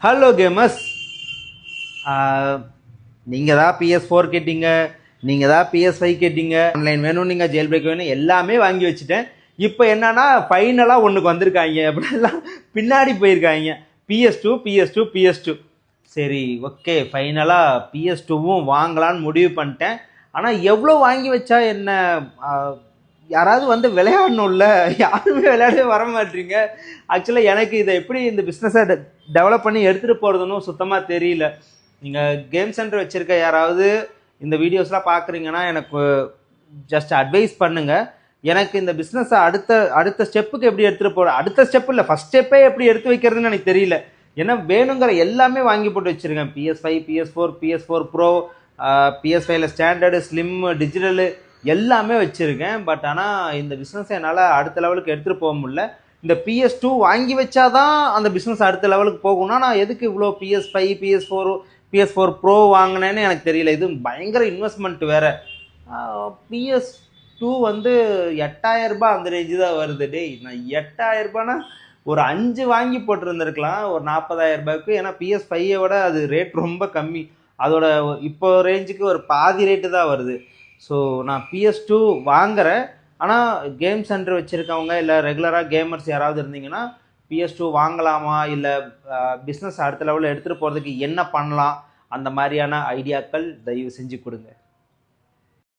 Hello gamers, நீங்கள் தான் PS4 கேட்டீங்க, நீங்கள் தான் PS5 கேட்டீங்க, ஆன்லைன் வேணும், நீங்கள் ஜெயில் பிரேக் வேணும், எல்லாமே வாங்கி வச்சுட்டேன். இப்போ என்னன்னா ஃபைனலாக ஒன்றுக்கு வந்திருக்காங்க, அப்படிலாம் பின்னாடி போயிருக்காங்க. PS2. சரி, ஓகே, ஃபைனலாக PS2வும் வாங்கலான்னு முடிவு பண்ணிட்டேன். ஆனால் எவ்வளோ வாங்கி வச்சா என்ன? யாராவது வந்து விளையாடணும்ல, யாருமே விளையாடவே வர மாட்டீங்க. ஆக்சுவலாக எனக்கு இதை எப்படி இந்த பிஸ்னஸை டெவலப் பண்ணி எடுத்துகிட்டு போகிறதுன்னு சுத்தமாக தெரியல. நீங்கள் கேம் சென்டர் வச்சுருக்க யாராவது இந்த வீடியோஸ்லாம் பார்க்குறீங்கன்னா எனக்கு ஜஸ்ட் அட்வைஸ் பண்ணுங்கள். எனக்கு இந்த பிஸ்னஸை அடுத்த ஸ்டெப்புக்கு எப்படி எடுத்துகிட்டு போகிற, அடுத்த ஸ்டெப் இல்லை, ஃபஸ்ட் ஸ்டெப்பே எப்படி எடுத்து வைக்கிறதுன்னு எனக்கு தெரியல. ஏன்னா வேணுங்கிற எல்லாமே வாங்கி போட்டு வச்சுருக்கேன். PS5, PS4 Pro, PS5ல ஸ்டாண்டர்டு, ஸ்லிம், டிஜிட்டலு எல்லாமே வச்சுருக்கேன். பட் ஆனால் இந்த பிஸ்னஸை என்னால் அடுத்த லெவலுக்கு எடுத்துகிட்டு போக முடியல. இந்த PS2 வாங்கி வச்சாதான் அந்த பிஸ்னஸ் அடுத்த லெவலுக்கு போகும்னா நான் எதுக்கு இவ்வளோ PS5, PS4 Pro வாங்கினேன்னு எனக்கு தெரியல. இது பயங்கர இன்வெஸ்ட்மெண்ட் வேறு. PS2 வந்து 8000 ரூபாய் அந்த ரேஞ்சு தான் வருது. டேய், நான் 8000 ரூபாய்னா ஒரு 5 வாங்கி போட்டிருந்துருக்கலாம் ஒரு 40,000 ரூபாய்க்கு. ஏன்னா PS5 விட அது ரேட் ரொம்ப கம்மி. அதோட இப்போ ரேஞ்சுக்கு ஒரு பாதி ரேட்டு தான் வருது. ஸோ நான் PS2 வாங்குகிறேன். ஆனால் கேம் சென்டர் வச்சுருக்கவங்க இல்லை ரெகுலராக கேமர்ஸ் யாராவது இருந்தீங்கன்னா PS2 வாங்கலாமா, இல்லை பிஸ்னஸ் அடுத்த லெவலில் எடுத்துகிட்டு போகிறதுக்கு என்ன பண்ணலாம், அந்த மாதிரியான ஐடியாக்கள் தயவு செஞ்சு கொடுங்க.